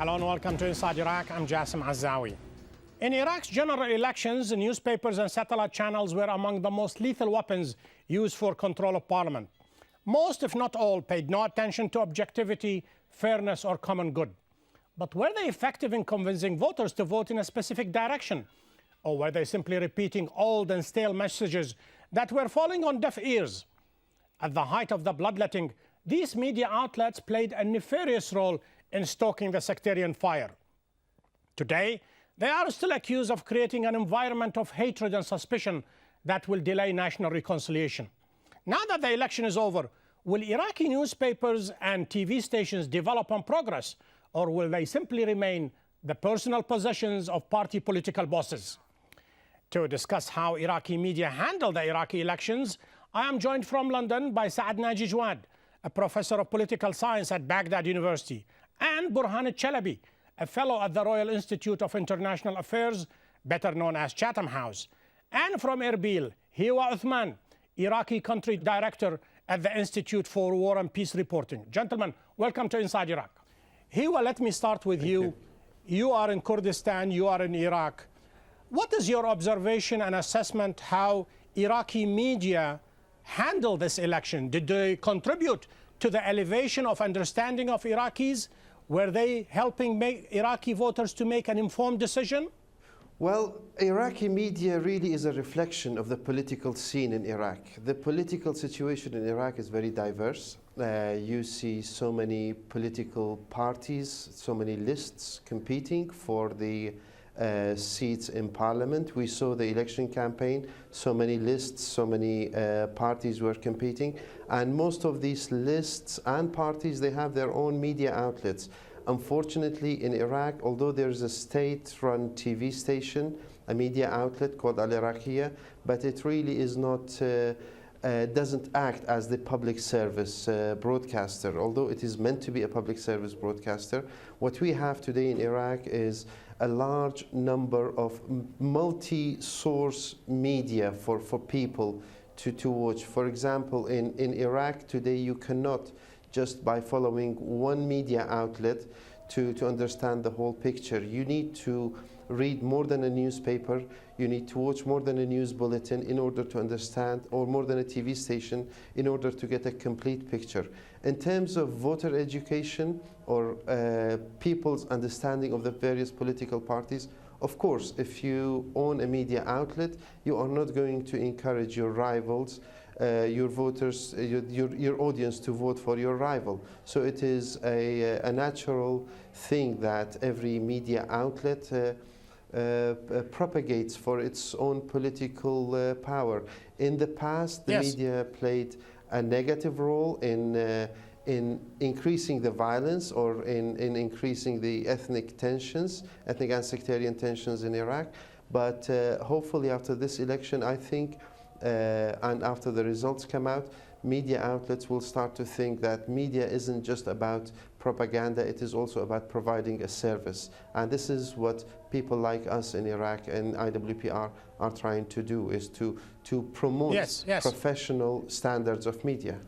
Hello and welcome to Inside Iraq. I'm Jassim Azzawi. In Iraq's general elections, newspapers and satellite channels were among the most lethal weapons used for control of parliament. Most, if not all, paid no attention to objectivity, fairness, or common good. But were they effective in convincing voters to vote in a specific direction? Or were they simply repeating old and stale messages that were falling on deaf ears? At the height of the bloodletting, these media outlets played a nefarious role in stoking the sectarian fire. Today, they are still accused of creating an environment of hatred and suspicion that will delay national reconciliation. Now that the election is over, will Iraqi newspapers and TV stations develop and progress, or will they simply remain the personal possessions of party political bosses? To discuss how Iraqi media handle the Iraqi elections, I am joined from London by Saad Naji Jawad, a professor of political science at Baghdad University, and Burhan al-Chalabi, a fellow at the Royal Institute of International Affairs, better known as Chatham House, and from Erbil, Hiwa Uthman, Iraqi country director at the Institute for War and Peace Reporting. Gentlemen, welcome to Inside Iraq. Hiwa, let me start with you. You are in Kurdistan, you are in Iraq. What is your observation and assessment how Iraqi media handle this election? Did they contribute to the elevation of understanding of Iraqis? Were they helping Iraqi voters to make an informed decision? Well, Iraqi media really is a reflection of the political scene in Iraq. The political situation in Iraq is very diverse. You see so many political parties, so many lists competing for the seats in parliament. We saw the election campaign, so many lists, so many parties were competing, and most of these lists and parties, they have their own media outlets. Unfortunately, in Iraq, although there's a state-run TV station, a media outlet called al-Iraqiyya, but it really is not doesn't act as the public service broadcaster. Although it is meant to be a public service broadcaster, what we have today in Iraq is a large number of multi-source media for people to watch. For example, in Iraq today, you cannot just by following one media outlet to understand the whole picture. You need to read more than a newspaper, you need to watch more than a news bulletin in order to understand, or more than a TV station in order to get a complete picture. In terms of voter education or people's understanding of the various political parties, of course, if you own a media outlet, you are not going to encourage your rivals, your voters, your audience to vote for your rival. So it is a natural thing that every media outlet propagates for its own political power. In the past, the media played a negative role in increasing the violence or in increasing the ethnic and sectarian tensions in Iraq. But hopefully after this election, I think, and after the results come out, media outlets will start to think that media isn't just about propaganda, it is also about providing a service. And this is what people like us in Iraq and IWPR are trying to do, is to promote professional standards of media.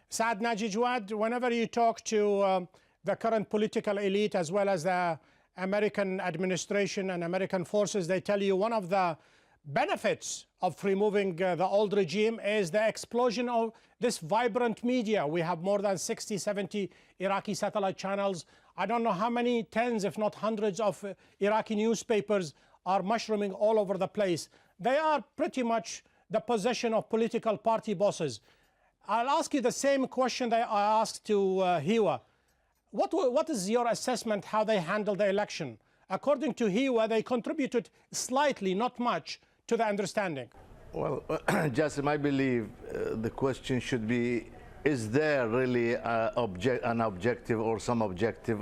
Saad Naji Jawad, whenever you talk to the current political elite as well as the American administration and American forces, they tell you one of the benefits of removing the old regime is the explosion of this vibrant media. We have more than 60, 70 Iraqi satellite channels. I don't know how many tens, if not hundreds, of Iraqi newspapers are mushrooming all over the place. They are pretty much the possession of political party bosses. I'll ask you the same question that I asked to Hiwa. What is your assessment how they handled the election? According to Hiwa, they contributed slightly, not much, to the understanding. Well, Jassim, I believe the question should be, is there really an objective or some objective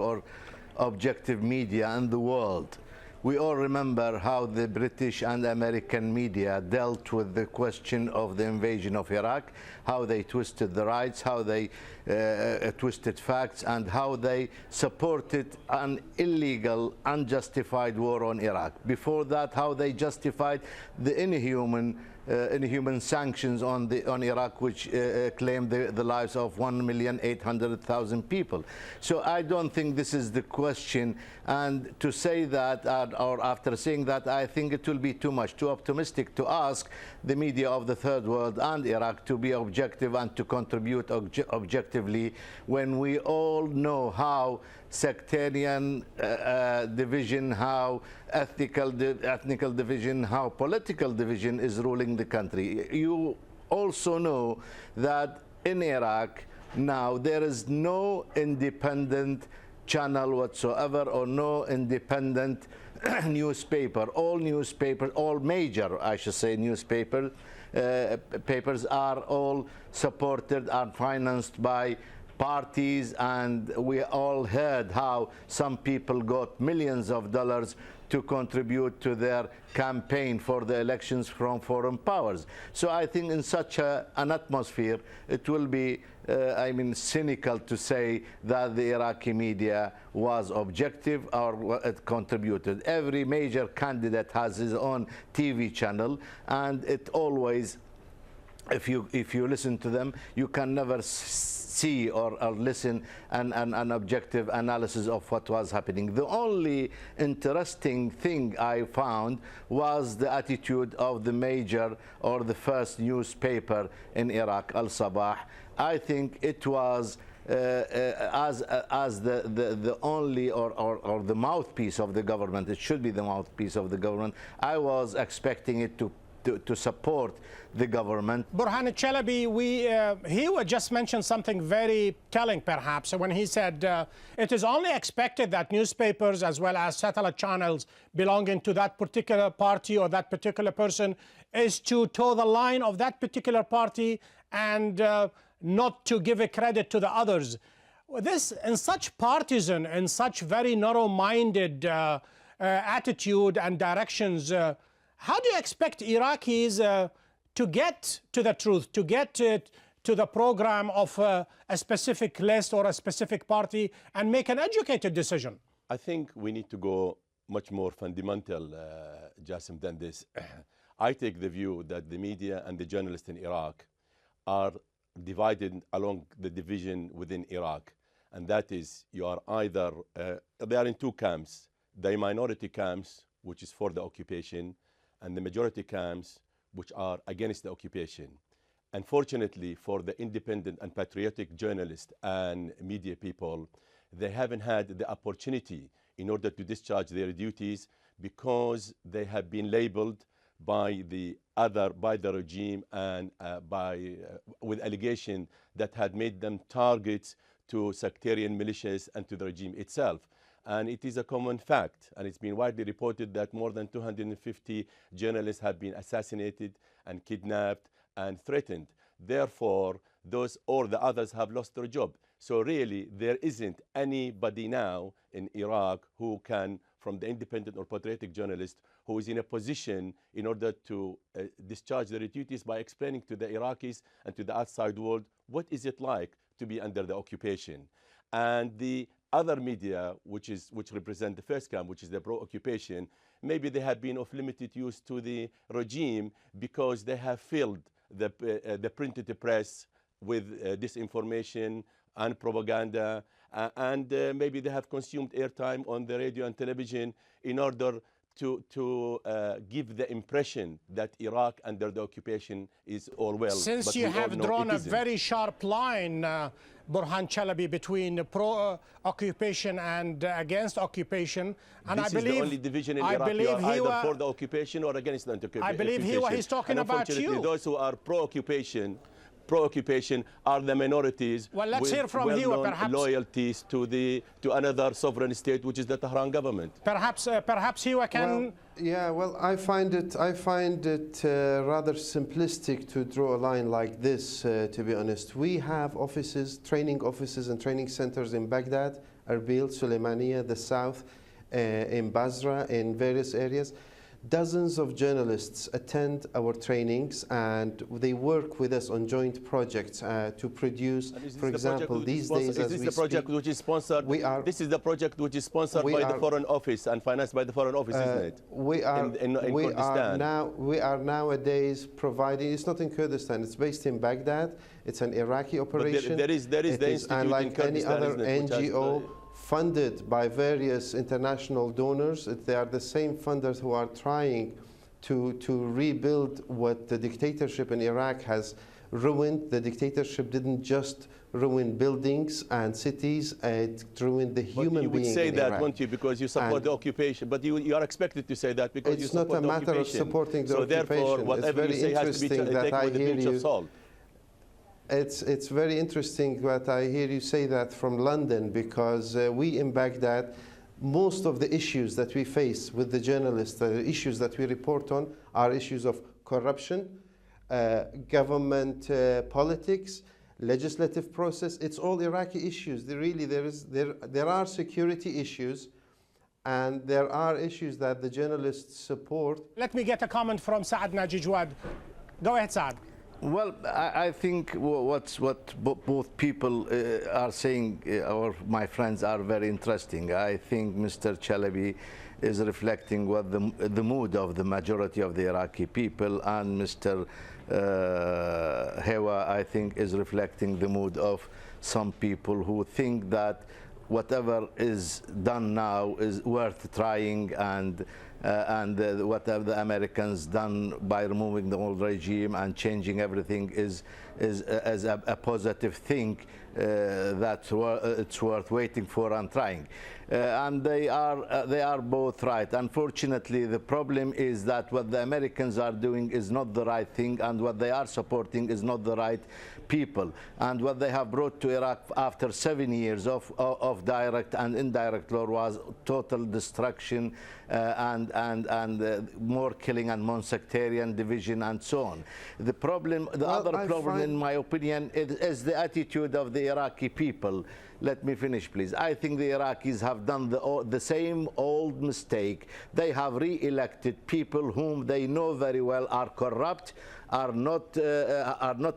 media in the world? We all remember how the British and American media dealt with the question of the invasion of Iraq, how they twisted the rights, how they twisted facts, and how they supported an illegal, unjustified war on Iraq. Before that, how they justified the inhuman inhuman sanctions on Iraq, which claimed the lives of 1,800,000 people. So I don't think this is the question. And to say that, or after saying that, I think it will be too much, too optimistic to ask the media of the third world and Iraq to be objective and to contribute objectively, when we all know how sectarian division, how ethnical division, how political division is ruling the country. You also know that in Iraq now there is no independent channel whatsoever, or no independent newspaper. All newspapers, all major, I should say, newspapers papers are all supported and financed by parties, and we all heard how some people got millions of dollars to contribute to their campaign for the elections from foreign powers. So I think in such an atmosphere, it will be, cynical to say that the Iraqi media was objective or it contributed. Every major candidate has his own TV channel, and it always, if you listen to them, you can never see or listen an objective analysis of what was happening. The only interesting thing I found was the attitude of the major or the first newspaper in Iraq, al-Sabah. I think it was as the only or the mouthpiece of the government. It should be the mouthpiece of the government. I was expecting it to support the government. Burhan al-Chalabi, he just mentioned something very telling, perhaps, when he said it is only expected that newspapers as well as satellite channels belonging to that particular party or that particular person is to toe the line of that particular party and not to give a credit to the others. This, in such partisan and such very narrow-minded attitude and directions, how do you expect Iraqis to get to the truth, to get to the program of a specific list or a specific party and make an educated decision? I think we need to go much more fundamental, Jassim, than this. I take the view that the media and the journalists in Iraq are divided along the division within Iraq. And that is, you are either, they are in two camps, the minority camps, which is for the occupation, and the majority camps, which are against the occupation. Unfortunately, for the independent and patriotic journalists and media people, they haven't had the opportunity in order to discharge their duties because they have been labeled by the regime and with allegation that had made them targets to sectarian militias and to the regime itself. And it is a common fact, and it's been widely reported that more than 250 journalists have been assassinated and kidnapped and threatened. Therefore, those or the others have lost their job. So really, there isn't anybody now in Iraq who can, from the independent or patriotic journalist, who is in a position in order to discharge their duties by explaining to the Iraqis and to the outside world what is it like to be under the occupation. And the other media, which represent the first camp, which is the pro-occupation, maybe they have been of limited use to the regime because they have filled the printed press with disinformation and propaganda, and maybe they have consumed airtime on the radio and television in order to give the impression that Iraq under the occupation is all well. Since you have drawn a very sharp line, Burhan Chalabi, between pro-occupation and against occupation, and this is the only division in Iraq. You are either for the occupation or against the occupation. I believe he's talking about you. Those who are pro-occupation are the minorities. Well, let's hear from Hiwa, perhaps. Loyalties to another sovereign state, which is the Tehran government. Perhaps Hiwa can. I find it rather simplistic to draw a line like this. To be honest, we have training offices and training centers in Baghdad, Erbil, Suleimania, the south, in Basra, in various areas. Dozens of journalists attend our trainings and they work with us on joint projects to produce, for example, these days as we speak. This is the project which is sponsored by the Foreign Office and financed by the Foreign Office, isn't it? We are nowadays providing, it's not in Kurdistan, it's based in Baghdad. It's an Iraqi operation. But there is the institute and like in Kurdistan, any other isn't it, NGO funded by various international donors. They are the same funders who are trying to rebuild what the dictatorship in Iraq has ruined. The dictatorship didn't just ruin buildings and cities, it ruined the human being in Iraq. You would say that, won't you, because you support the occupation, but you are expected to say that because you support the occupation. It's not a matter of supporting the occupation. So therefore, whatever you say has to be taken with a pinch of salt. It's very interesting that I hear you say that from London, because we in Baghdad, most of the issues that we face with the journalists, the issues that we report on, are issues of corruption, government politics, legislative process. It's all Iraqi issues. There are security issues, and there are issues that the journalists support. Let me get a comment from Saad Naji Jawad. Go ahead, Saad. Well, I think what both people are saying, or my friends, are very interesting. I think Mr. Chalabi is reflecting what the mood of the majority of the Iraqi people, and Mr. Hewa, I think, is reflecting the mood of some people who think that whatever is done now is worth trying, and whatever the Americans done by removing the old regime and changing everything is a positive thing that it's worth waiting for and trying. And they are both right. Unfortunately, the problem is that what the Americans are doing is not the right thing, and what they are supporting is not the right people. And what they have brought to Iraq after 7 years of direct and indirect war was total destruction and more killing and more sectarian division and so on. The problem, other problem, in my opinion, is the attitude of the Iraqi people. Let me finish, please. I think the Iraqis have done the same old mistake. They have re-elected people whom they know very well are corrupt, are not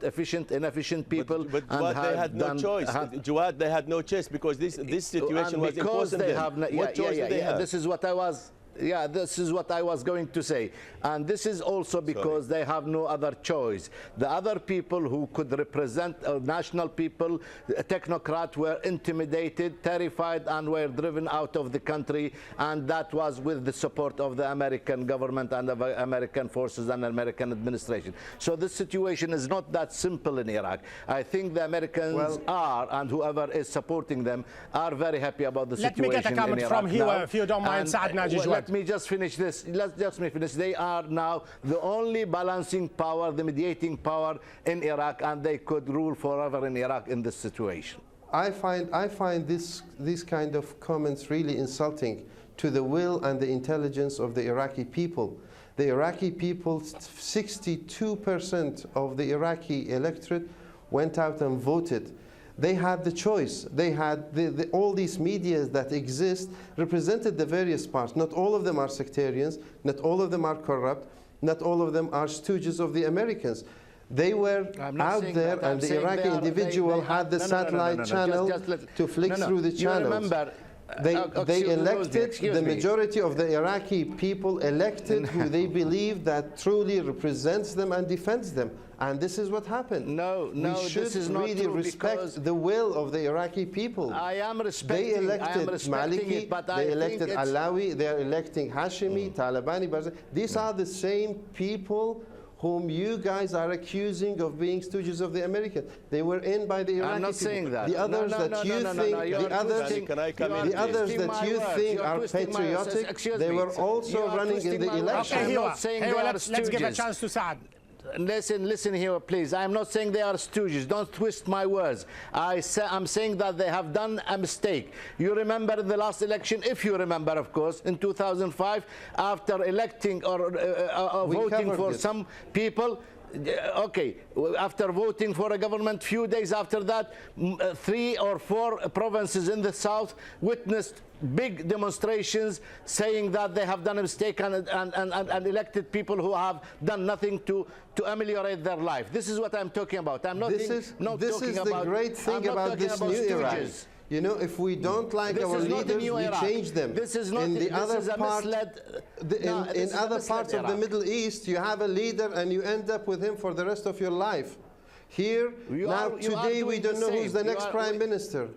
efficient, inefficient people. But they had no choice. Jawad, they had no choice because this situation was imposed on them. What choice did they have? This is what I was. Yeah, this is what I was going to say. And this is also because they have no other choice. The other people who could represent national people, technocrats, were intimidated, terrified, and were driven out of the country. And that was with the support of the American government and the American forces and American administration. So this situation is not that simple in Iraq. I think the Americans are, and whoever is supporting them, are very happy about the situation in Iraq. Let me get a comment from here, if you don't mind, Saad Naji. Let me just finish this. Let me finish. They are now the only balancing power, the mediating power in Iraq, and they could rule forever in Iraq in this situation. I find these kind of comments really insulting to the will and the intelligence of the Iraqi people. The Iraqi people, 62% of the Iraqi electorate went out and voted. They had the choice. They had all these medias that exist represented the various parts. Not all of them are sectarians. Not all of them are corrupt. Not all of them are stooges of the Americans. They were out there, and the Iraqi individual had the satellite channel to flick through the channels. They elected, the majority of the Iraqi people elected who they believe that truly represents them and defends them. And this is what happened. We should really respect the will of the Iraqi people. I am respecting. They elected Maliki, they elected Alawi, they are electing Hashimi, Talabani, Barzani. These are the same people whom you guys are accusing of being stooges of the Americans. They were in by the Iraqi I'm not people. saying that. The others that you think are patriotic, they were also running in the election. Okay, let's give a chance to Saad. Listen here, please. I'm not saying they are stooges. Don't twist my words. I'm saying that they have done a mistake. You remember the last election, if you remember, of course, in 2005, after electing or voting for some people, Okay, after voting for a government, few days after that, 3 or 4 provinces in the south witnessed big demonstrations saying that they have done a mistake and elected people who have done nothing to ameliorate their life. This is what I'm talking about. I'm not This is the great thing about this new Iraq. You know, if we don't like our leaders, we change them. This is not. In other parts of the Middle East, you have a leader and you end up with him for the rest of your life. Here, today we don't know who's the next prime minister.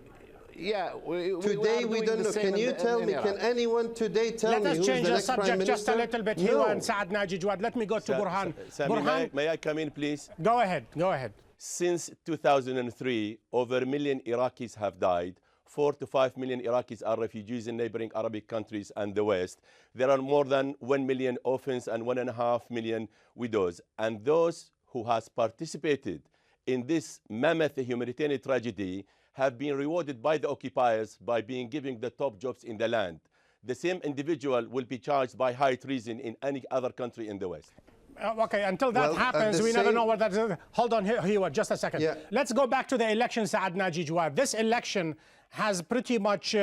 Yeah, today we don't know. Can you tell me? Can anyone today tell me who's the next prime minister? Let us change the subject just a little bit here and Saad Naji Jawad. Let me go to Burhan. Burhan, may I come in, please? Go ahead. Go ahead. Since 2003, over 1 million Iraqis have died. 4 to 5 million Iraqis are refugees in neighboring Arabic countries and the West. There are more than 1 million orphans and 1.5 million widows. And those who has participated in this mammoth humanitarian tragedy have been rewarded by the occupiers by being given the top jobs in the land. The same individual will be charged by high treason in any other country in the West. Okay, until that happens, we never know what that is. Hold on, here, just a second. Yeah. Let's go back to the election, Saad Naji Jawad. This election has pretty much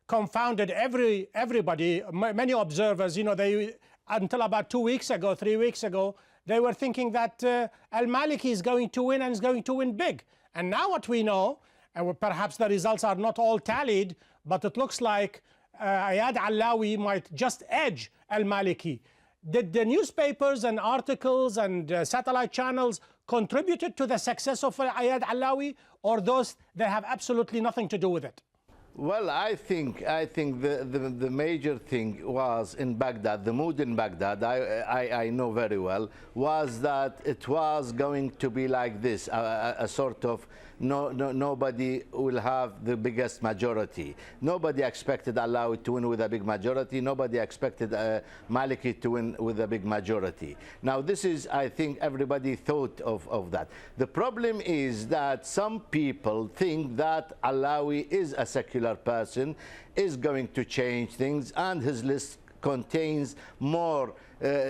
confounded everybody, many observers. You know, they until about 2 weeks ago, 3 weeks ago, they were thinking that al-Maliki is going to win and is going to win big. And now what we know, and perhaps the results are not all tallied, but it looks like Ayad Allawi might just edge al-Maliki. Did the newspapers and articles and satellite channels contributed to the success of Ayad Allawi, or those that have absolutely nothing to do with it? Well, I think the major thing was in Baghdad, the mood in Baghdad, I know very well, was that it was going to be like this, a sort of nobody will have the biggest majority. Nobody expected Allawi to win with a big majority. Nobody expected Maliki to win with a big majority. Now this is, I think everybody thought of that. The problem is that some people think that Allawi is a secular person, is going to change things, and his list contains more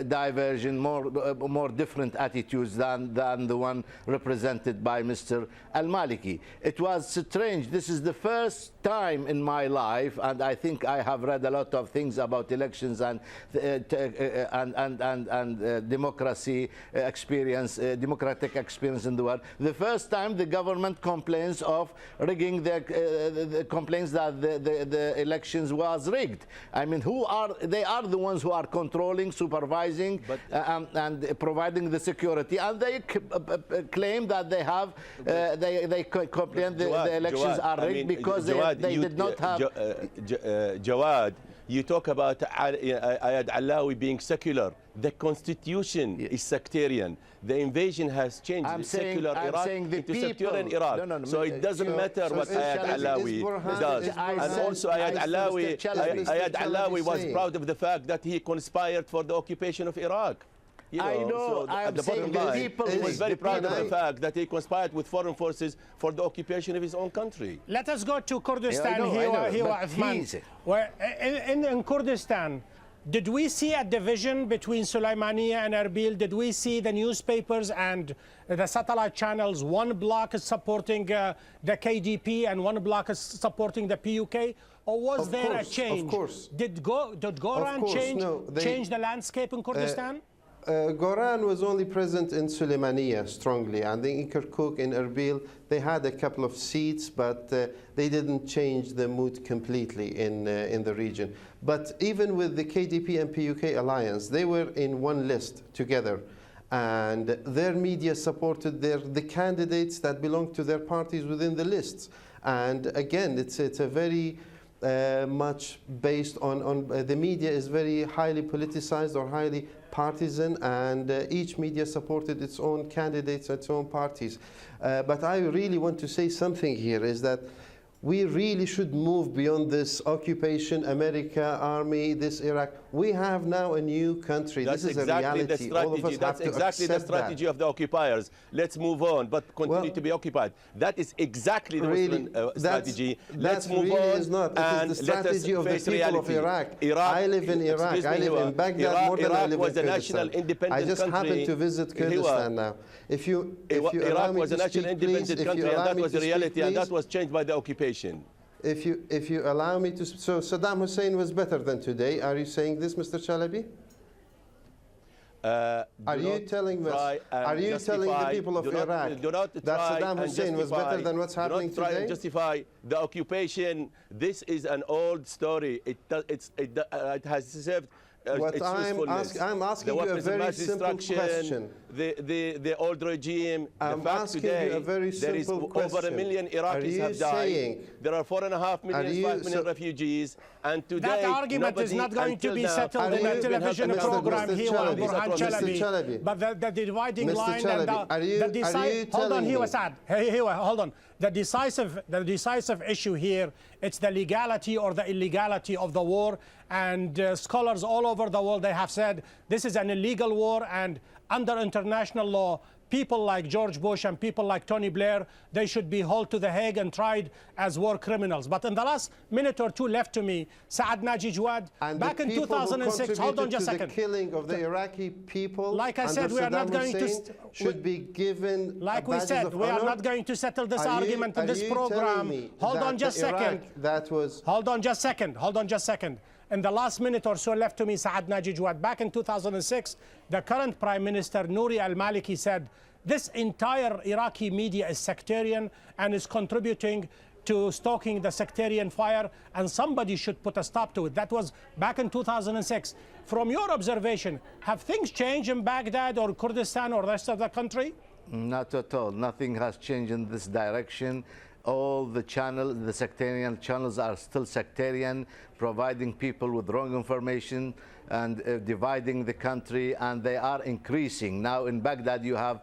diversion, more different attitudes than the one represented by Mr. al-Maliki. It was strange. This is the first time in my life, and I think I have read a lot of things about elections and democracy experience, democratic experience in the world. The first time the government complains of rigging, the complains that the elections was rigged. I mean, they are the ones who are controlling, supervising, and providing the security, and they claim that they have they complain the elections are rigged because they did not have. Jawad, you talk about Ayad Allawi being secular. The constitution is sectarian. The invasion has changed secular Iraq into sectarian Iraq. No, so it doesn't matter what Ayad Allawi does. And also Ayad Allawi was proud of the fact that he conspired for the occupation of Iraq. You know, I know. So the bottom line, he was very proud of the fact that he conspired with foreign forces for the occupation of his own country. Let us go to Kurdistan. In Kurdistan, did we see a division between Sulaymaniyah and Erbil? Did we see the newspapers and the satellite channels, one block is supporting the KDP and one block is supporting the PUK? Or was there a change? Of course. Did Goran change the landscape in Kurdistan? Goran was only present in Sulaymaniyah strongly, and in Kirkuk, in Erbil, they had a couple of seats, but they didn't change the mood completely in the region. But even with the KDP and PUK alliance, they were in one list together, and their media supported the candidates that belonged to their parties within the lists. And again, it's a very much based on the media is very highly politicized or highly partisan, and each media supported its own candidates, its own parties. But I really want to say something here is that We really should move beyond this occupation, America, army, this Iraq. We have now a new country. That's this is exactly a reality. the strategy. All of us That's have to exactly the accept strategy that. of the occupiers. Let's move on, but continue to be occupied. That is exactly the Really, Western strategy. Let's that move really on. is not. It and is the strategy of the face people reality. of Iraq. I live in Iraq. Excuse me, I live in Baghdad more than I live was in a national Kurdistan. independent I just country. happened to visit Kurdistan now. If you allow Iraq me was to a national speak, independent please, country, and that was the reality, and that was changed by the occupation. If you allow me to, so Saddam Hussein was better than today. Are you saying this, Mr. Chalabi? Are you telling us? Are you telling the people of Iraq that Saddam Hussein was better than what's happening today? Do not try and justify the occupation. This is an old story. It has served. What I'm asking you a very simple question. The old regime. I'm asking you a very simple question. Over 1 million Iraqis have died. There are 4.5 million, 5 million refugees, and today that argument is not going to be settled in a television program here on Burhan Chalabi. But the dividing line and the decisive. Hold on, hold on. The decisive issue here, it's the legality or the illegality of the war, and scholars all over the world, they have said this is an illegal war, and under international law, people like George Bush and people like Tony Blair, they should be hauled to The Hague and tried as war criminals. But in the last minute or two left to me, Saad Naji Jawad, back in 2006, hold on just a second. The killing of the Iraqi people, like I said, we are not going to should be given. Like we said, we are not going to settle this argument in this program. Hold on just a second. Hold on just a second. Hold on just a second. In the last minute or so left to me, Saad Naji Jawad, back in 2006, the current Prime Minister, Nouri al-Maliki, said, this entire Iraqi media is sectarian and is contributing to stoking the sectarian fire, and somebody should put a stop to it. That was back in 2006. From your observation, have things changed in Baghdad or Kurdistan or the rest of the country? Not at all. Nothing has changed in this direction. All the sectarian channels are still sectarian, providing people with wrong information and dividing the country, and they are increasing. Now in Baghdad you have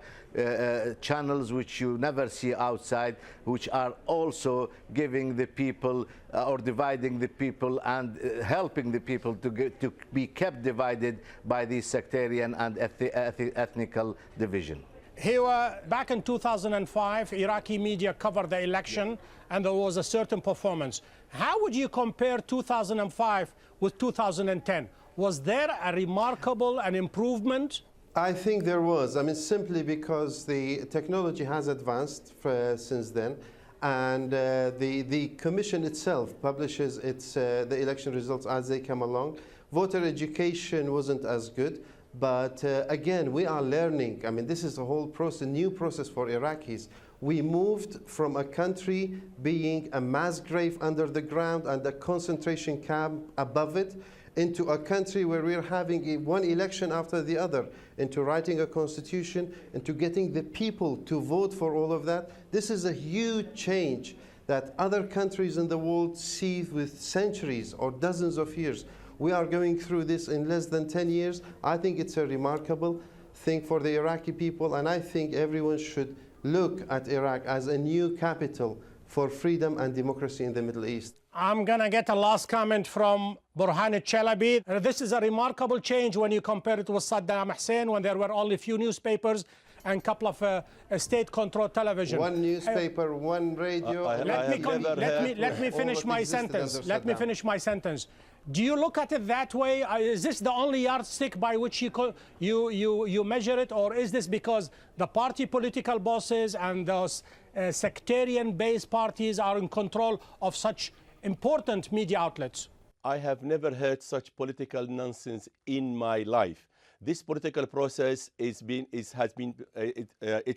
channels which you never see outside, which are also giving the people or dividing the people and helping the people to be kept divided by these sectarian and ethnical division. Here, back in 2005, Iraqi media covered the election and there was a certain performance. How would you compare 2005 with 2010? Was there a remarkable improvement? I think there was. I mean, simply because the technology has advanced since then, and the commission itself publishes the election results as they come along. Voter education wasn't as good. But again, we are learning. I mean, this is a whole process, a new process for Iraqis. We moved from a country being a mass grave under the ground and a concentration camp above it into a country where we're having one election after the other, into writing a constitution, into getting the people to vote for all of that. This is a huge change that other countries in the world see with centuries or dozens of years. We are going through this in less than 10 years. I think it's a remarkable thing for the Iraqi people, and I think everyone should look at Iraq as a new capital for freedom and democracy in the Middle East. I'm going to get a last comment from Burhan Chalabi. This is a remarkable change when you compare it with Saddam Hussein, when there were only few newspapers and a couple of state-controlled television. One newspaper, one radio. Let me finish my sentence. Let me finish my sentence. Do you look at it that way? Is this the only yardstick by which you measure it, or is this because the party political bosses and those sectarian-based parties are in control of such important media outlets? I have never heard such political nonsense in my life. This political process it's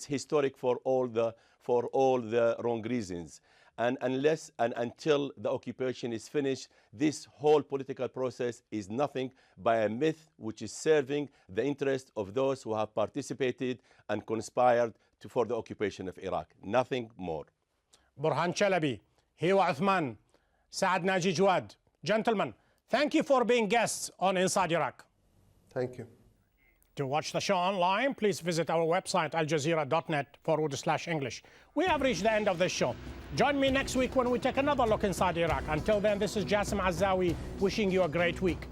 historic for all the wrong reasons. And unless and until the occupation is finished, this whole political process is nothing but a myth which is serving the interest of those who have participated and conspired for the occupation of Iraq. Nothing more. Burhan Chalabi, Hiwa Uthman, Saad Naji Jawad. Gentlemen, thank you for being guests on Inside Iraq. Thank you. To watch the show online, please visit our website, aljazeera.net/English. We have reached the end of this show. Join me next week when we take another look inside Iraq. Until then, this is Jassim Azzawi wishing you a great week.